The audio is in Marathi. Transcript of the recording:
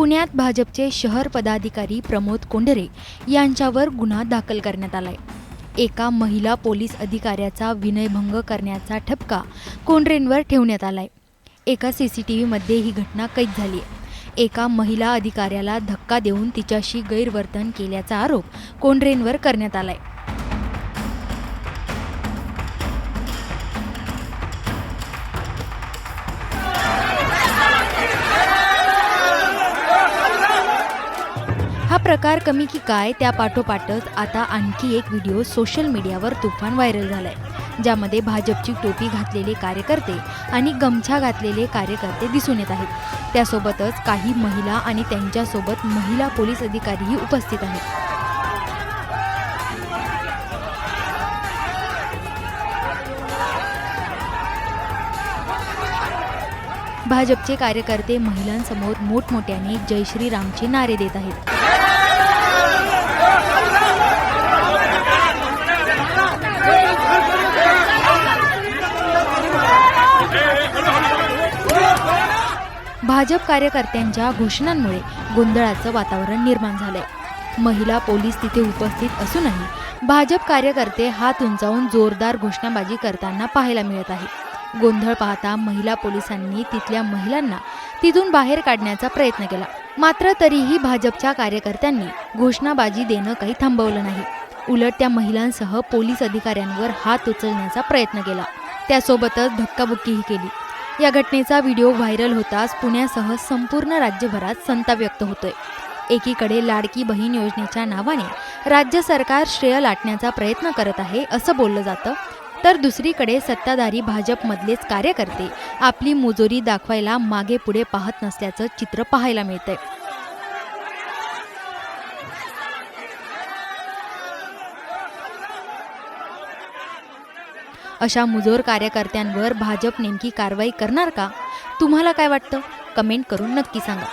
पुण्यात भाजपचे शहर पदाधिकारी प्रमोद कोंढरे यांच्यावर गुन्हा दाखल करण्यात आलाय। एका महिला पोलीस अधिकाऱ्याचा विनयभंग करण्याचा ठपका कोंढरेंवर ठेवण्यात आलाय। एका सीसीटीव्हीमध्ये ही घटना कैद झाली आहे। एका महिला अधिकाऱ्याला धक्का देऊन तिच्याशी गैरवर्तन केल्याचा आरोप कोंढरेंवर करण्यात आलाय। हा प्रकार कमी की काय त्यापाठोपाठच आता आणखी एक व्हिडिओ सोशल मीडियावर तुफान व्हायरल झालाय, ज्यामध्ये भाजपची टोपी घातलेले कार्यकर्ते आणि गमछा घातलेले कार्यकर्ते दिसून येत आहेत। त्यासोबतच काही महिला आणि त्यांच्यासोबत महिला पोलीस अधिकारीही उपस्थित आहेत। भाजपचे कार्यकर्ते महिलांसमोर मोठमोठ्याने जय श्रीरामचे नारे देत आहेत। भाजप कार्यकर्त्यांच्या घोषणांमुळे गोंधळाचं वातावरण निर्माण झालंय। महिला पोलीस तिथे उपस्थित असूनही भाजप कार्यकर्ते हात उंचावून जोरदार घोषणाबाजी करताना पाहायला मिळत आहे। गोंधळ पाहता महिला पोलिसांनी तिथल्या महिलांना तिथून बाहेर काढण्याचा प्रयत्न केला, मात्र तरीही भाजपच्या कार्यकर्त्यांनी घोषणाबाजी देणं काही थांबवलं नाही। उलट त्या महिलांसह पोलीस अधिकाऱ्यांवर हात उचलण्याचा प्रयत्न केला, त्यासोबतच धक्काबुक्कीही केली। या घटनेचा व्हिडिओ व्हायरल होताच पुण्यासह संपूर्ण राज्यभरात संताप व्यक्त होतोय। एकीकडे लाडकी बहीण योजनेच्या नावाने राज्य सरकार श्रेय लाटण्याचा प्रयत्न करत आहे असं बोललं जातं, तर दुसरीकडे सत्ताधारी भाजपमधलेच कार्यकर्ते आपली मुजोरी दाखवायला मागे पुढे पाहत नसल्याचं चित्र पाहायला मिळतंय। अशा मुजोर कार्यकर्त्यांवर भाजप नेमकी कारवाई करणार का? तुम्हाला काय वाटतं? कमेंट करून नक्की सांगा।